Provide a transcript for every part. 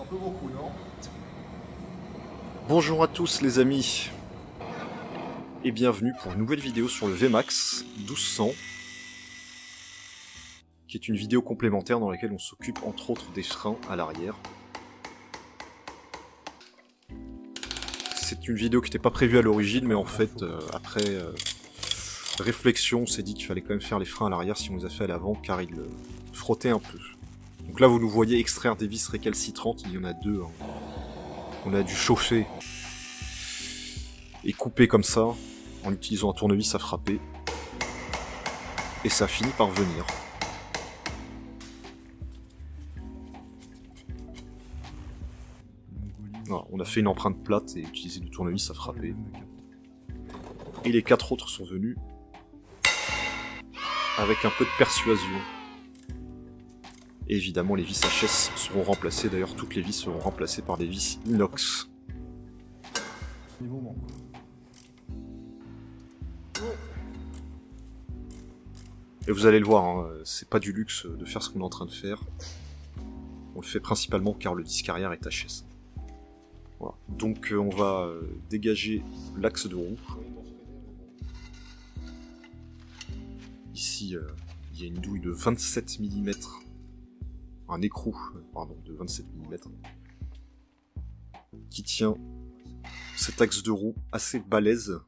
peu beaucoup, non? Bonjour à tous les amis, et bienvenue pour une nouvelle vidéo sur le VMAX 1200, qui est une vidéo complémentaire dans laquelle on s'occupe entre autres des freins à l'arrière. C'est une vidéo qui n'était pas prévue à l'origine, mais en fait, après réflexion, on s'est dit qu'il fallait quand même faire les freins à l'arrière si on les a fait à l'avant, car ils frottaient un peu. Donc là, vous nous voyez extraire des vis récalcitrantes, il y en a deux. Hein. On a dû chauffer et couper comme ça, en utilisant un tournevis à frapper. Et ça finit par venir. Voilà, on a fait une empreinte plate et utilisé du tournevis à frapper. Et les 4 autres sont venus avec un peu de persuasion. Et évidemment, les vis HS seront remplacées, d'ailleurs toutes les vis seront remplacées par des vis inox. Et vous allez le voir, hein, c'est pas du luxe de faire ce qu'on est en train de faire. On le fait principalement car le disque arrière est HS. Voilà. Donc on va dégager l'axe de roue. Ici, il y a une douille de 27 mm. Un écrou, pardon, de 27 mm. Qui tient cet axe de roue assez balèze.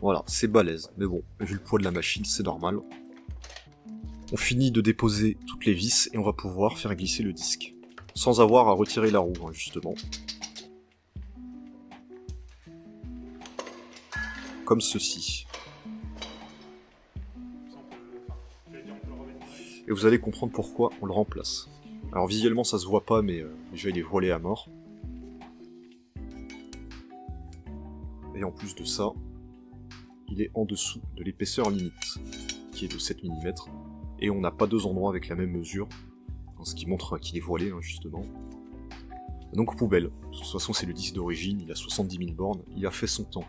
Voilà, c'est balèze, mais bon, vu le poids de la machine, c'est normal. On finit de déposer toutes les vis et on va pouvoir faire glisser le disque. Sans avoir à retirer la roue, hein, justement. Comme ceci. Et vous allez comprendre pourquoi on le remplace. Alors visuellement ça se voit pas, mais déjà il est voilé à mort. Et en plus de ça, il est en dessous de l'épaisseur limite, qui est de 7 mm, et on n'a pas deux endroits avec la même mesure, ce qui montre qu'il est voilé, hein, justement. Donc poubelle, de toute façon c'est le disque d'origine, il a 70 000 bornes, il a fait son temps.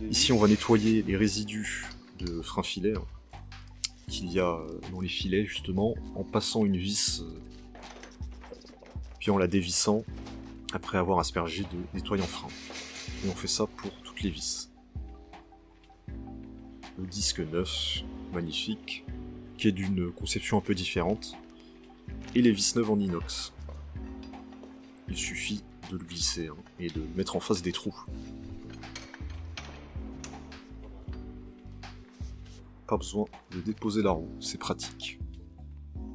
Ici on va nettoyer les résidus de frein filet, hein, qu'il y a dans les filets justement, en passant une vis, puis en la dévissant, après avoir aspergé de nettoyant frein. Et on fait ça pour toutes les vis. Le disque neuf, magnifique, qui est d'une conception un peu différente, et les vis neuves en inox. Il suffit de le glisser, hein, et de le mettre en face des trous. Pas besoin de déposer la roue, c'est pratique.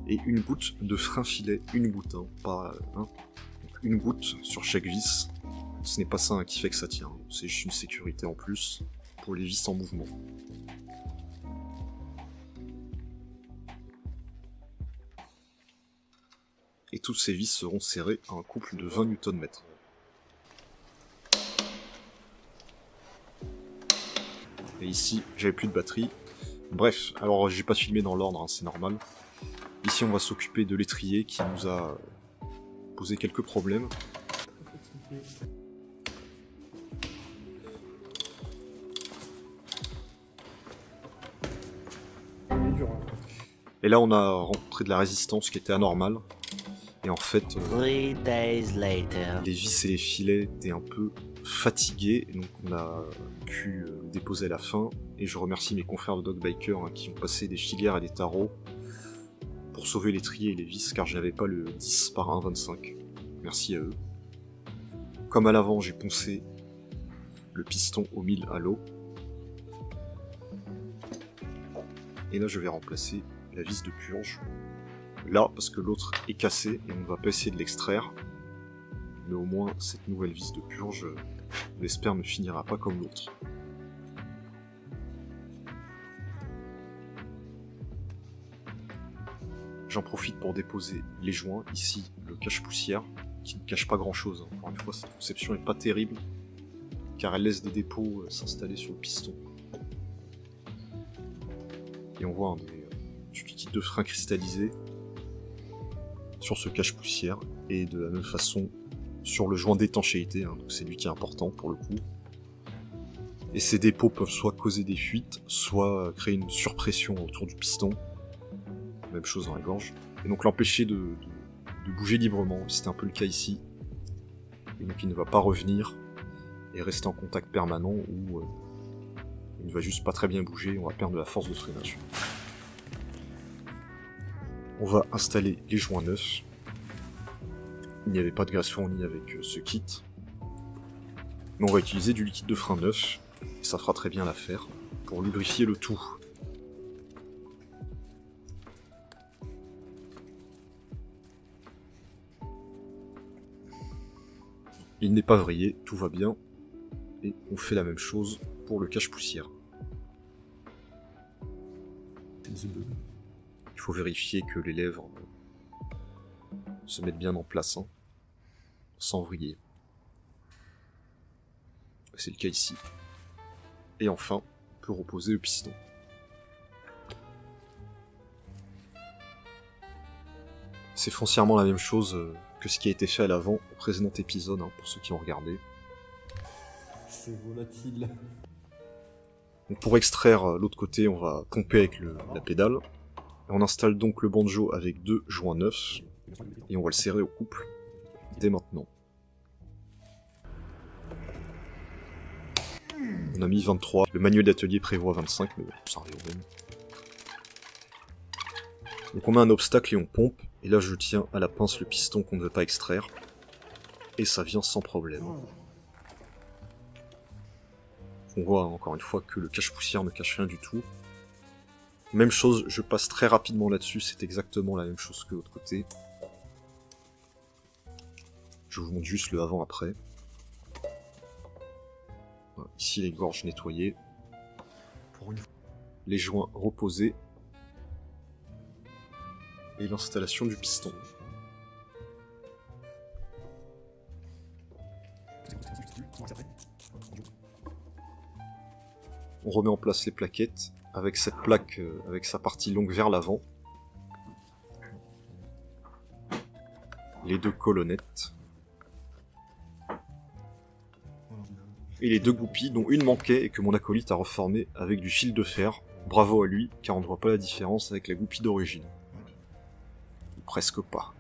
Et une goutte de frein filet, une goutte, hein, pas un. Une goutte sur chaque vis. Ce n'est pas ça, hein, qui fait que ça tient, c'est juste une sécurité en plus pour les vis en mouvement. Et toutes ces vis seront serrées à un couple de 20 Nm. Et ici, j'avais plus de batterie. Bref, alors j'ai pas filmé dans l'ordre, hein, c'est normal. Ici, on va s'occuper de l'étrier qui nous a posé quelques problèmes. Et là, on a rencontré de la résistance qui était anormale. Et en fait, les vis et les filets étaient un peu fatigués, donc on a pu le déposer à la fin. Et je remercie mes confrères de Dog Biker, hein, qui ont passé des filières et des tarots pour sauver l'étrier et les vis, car je n'avais pas le 10 par 1,25. Merci à eux. Comme à l'avant, j'ai poncé le piston au 1000 à l'eau. Et là, je vais remplacer la vis de purge. Là, parce que l'autre est cassé et on ne va pas essayer de l'extraire. Mais au moins, cette nouvelle vis de purge, je l'espère, ne finira pas comme l'autre. J'en profite pour déposer les joints. Ici, le cache-poussière, qui ne cache pas grand-chose. Encore une fois, cette conception n'est pas terrible, car elle laisse des dépôts s'installer sur le piston. Et on voit du liquide de frein cristallisé. sur ce cache-poussière, et de la même façon sur le joint d'étanchéité, hein, donc c'est lui qui est important pour le coup. Et ces dépôts peuvent soit causer des fuites, soit créer une surpression autour du piston. Même chose dans la gorge. Et donc l'empêcher de bouger librement, c'était un peu le cas ici. Et donc il ne va pas revenir et rester en contact permanent ou il ne va juste pas très bien bouger, on va perdre de la force de freinage. On va installer les joints neufs. Il n'y avait pas de graisse fournie avec ce kit. Mais on va utiliser du liquide de frein neuf, et ça fera très bien l'affaire, pour lubrifier le tout. Il n'est pas vrillé, tout va bien, et on fait la même chose pour le cache-poussière. Il faut vérifier que les lèvres se mettent bien en place, hein, sans vriller. C'est le cas ici. Et enfin, on peut reposer le piston. C'est foncièrement la même chose que ce qui a été fait à l'avant au précédent épisode, hein, pour ceux qui ont regardé. C'est volatile. Donc pour extraire l'autre côté, on va pomper avec la pédale. Et on installe donc le banjo avec 2 joints neufs, et on va le serrer au couple, dès maintenant. On a mis 23, le manuel d'atelier prévoit 25, mais bon, ça revient au même. Donc on met un obstacle et on pompe, et là je tiens à la pince le piston qu'on ne veut pas extraire, et ça vient sans problème. On voit encore une fois que le cache-poussière ne cache rien du tout. Même chose, je passe très rapidement là-dessus, c'est exactement la même chose que l'autre côté. Je vous montre juste le avant-après. Voilà, ici les gorges nettoyées. Les joints reposés. Et l'installation du piston. On remet en place les plaquettes avec cette plaque, avec sa partie longue vers l'avant. Les 2 colonnettes. Et les 2 goupilles, dont une manquait et que mon acolyte a reformé avec du fil de fer. Bravo à lui, car on ne voit pas la différence avec la goupille d'origine. Ou presque pas.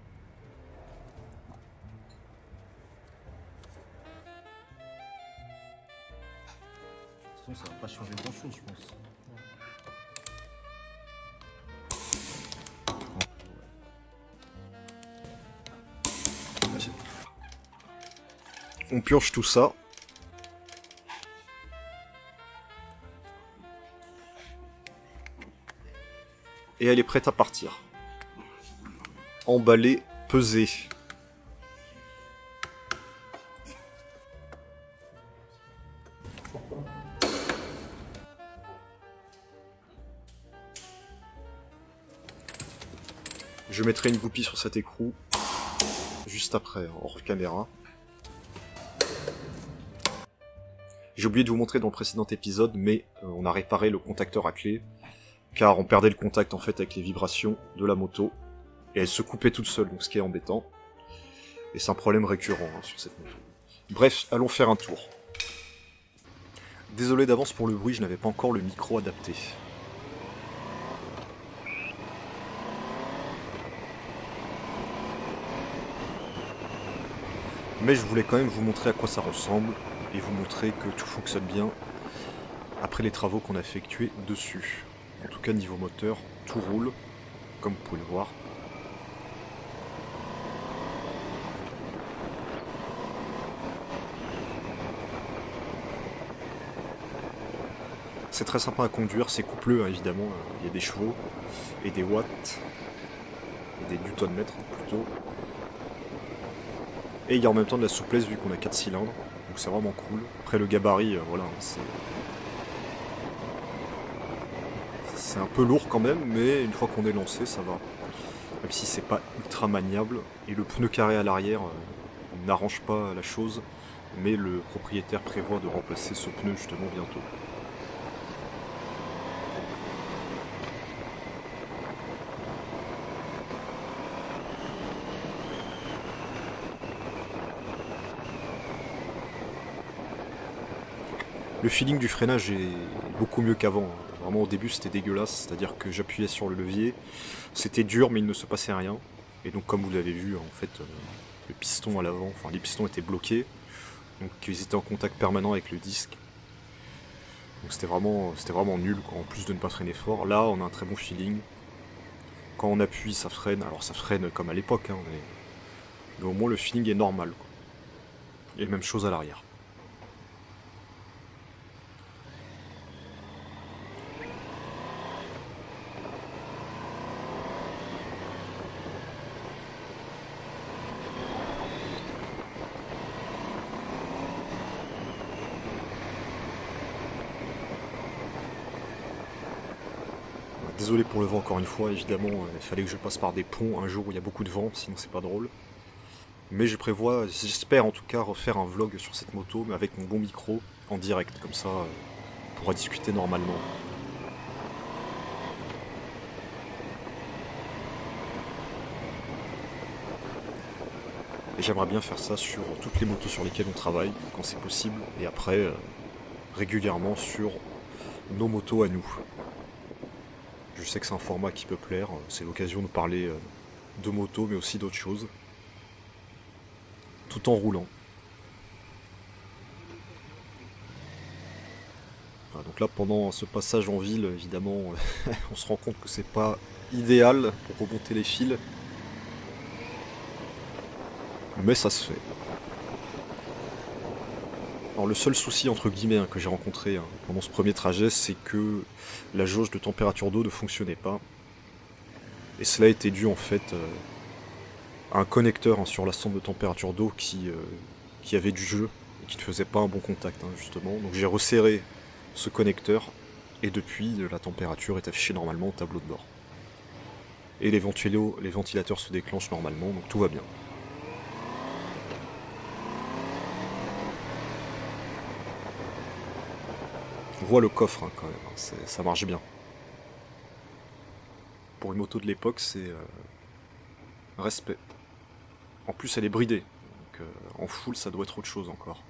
De toute façon, ça va pas changer grand chose, je pense. On purge tout ça. Et elle est prête à partir. Emballer, peser. Je mettrai une goupille sur cet écrou, juste après, hors caméra. J'ai oublié de vous montrer dans le précédent épisode, mais on a réparé le contacteur à clé, car on perdait le contact en fait avec les vibrations de la moto, et elle se coupait toute seule, donc ce qui est embêtant. Et c'est un problème récurrent hein, sur cette moto. Bref, allons faire un tour. Désolé d'avance pour le bruit, je n'avais pas encore le micro adapté. Mais je voulais quand même vous montrer à quoi ça ressemble, et vous montrer que tout fonctionne bien après les travaux qu'on a effectués dessus. En tout cas niveau moteur, tout roule, comme vous pouvez le voir. C'est très sympa à conduire, c'est coupleux hein, évidemment, il y a des chevaux, et des watts, et des newton-mètres plutôt. Et il y a en même temps de la souplesse vu qu'on a 4 cylindres, donc c'est vraiment cool. Après le gabarit, voilà, c'est un peu lourd quand même, mais une fois qu'on est lancé, ça va. Même si c'est pas ultra maniable, et le pneu carré à l'arrière n'arrange pas la chose, mais le propriétaire prévoit de remplacer ce pneu justement bientôt. Le feeling du freinage est beaucoup mieux qu'avant. Vraiment au début c'était dégueulasse, c'est-à-dire que j'appuyais sur le levier, c'était dur mais il ne se passait rien. Et donc comme vous l'avez vu, en fait, le piston à l'avant, enfin les pistons étaient bloqués, donc ils étaient en contact permanent avec le disque. Donc c'était vraiment nul, quoi, en plus de ne pas freiner fort. Là on a un très bon feeling. Quand on appuie ça freine, alors ça freine comme à l'époque, hein, mais au moins le feeling est normal, quoi. Et même chose à l'arrière. Désolé pour le vent encore une fois, évidemment, il fallait que je passe par des ponts un jour où il y a beaucoup de vent, sinon c'est pas drôle. Mais je prévois, j'espère en tout cas, refaire un vlog sur cette moto, mais avec mon bon micro, en direct, comme ça, on pourra discuter normalement. Et j'aimerais bien faire ça sur toutes les motos sur lesquelles on travaille, quand c'est possible, et après, régulièrement sur nos motos à nous. Je sais que c'est un format qui peut plaire, c'est l'occasion de parler de moto mais aussi d'autres choses, tout en roulant. Voilà, donc là pendant ce passage en ville, évidemment, on se rend compte que c'est pas idéal pour remonter les fils, mais ça se fait. Alors le seul souci entre guillemets que j'ai rencontré pendant ce premier trajet, c'est que la jauge de température d'eau ne fonctionnait pas. Et cela était dû en fait à un connecteur sur la sonde de température d'eau qui avait du jeu et qui ne faisait pas un bon contact justement. Donc j'ai resserré ce connecteur et depuis la température est affichée normalement au tableau de bord. Et les ventilateurs se déclenchent normalement, donc tout va bien. On voit le coffre quand même, ça marche bien. Pour une moto de l'époque, c'est respect. En plus, elle est bridée, donc en full, ça doit être autre chose encore.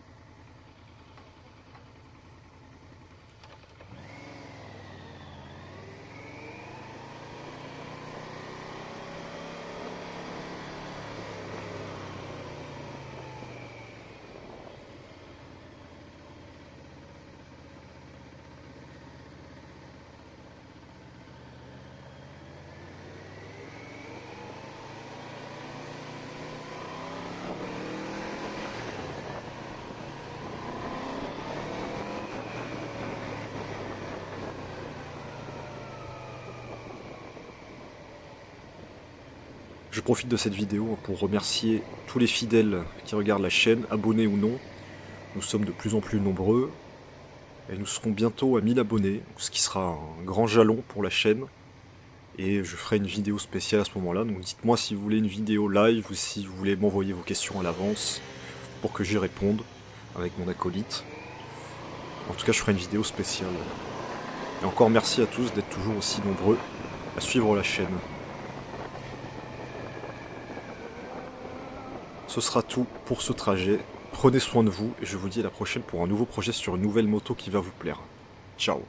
Je profite de cette vidéo pour remercier tous les fidèles qui regardent la chaîne, abonnés ou non. Nous sommes de plus en plus nombreux et nous serons bientôt à 1000 abonnés, ce qui sera un grand jalon pour la chaîne. Et je ferai une vidéo spéciale à ce moment-là, donc dites-moi si vous voulez une vidéo live ou si vous voulez m'envoyer vos questions à l'avance pour que j'y réponde avec mon acolyte. En tout cas, je ferai une vidéo spéciale. Et encore merci à tous d'être toujours aussi nombreux à suivre la chaîne. Ce sera tout pour ce trajet. Prenez soin de vous et je vous dis à la prochaine pour un nouveau projet sur une nouvelle moto qui va vous plaire. Ciao.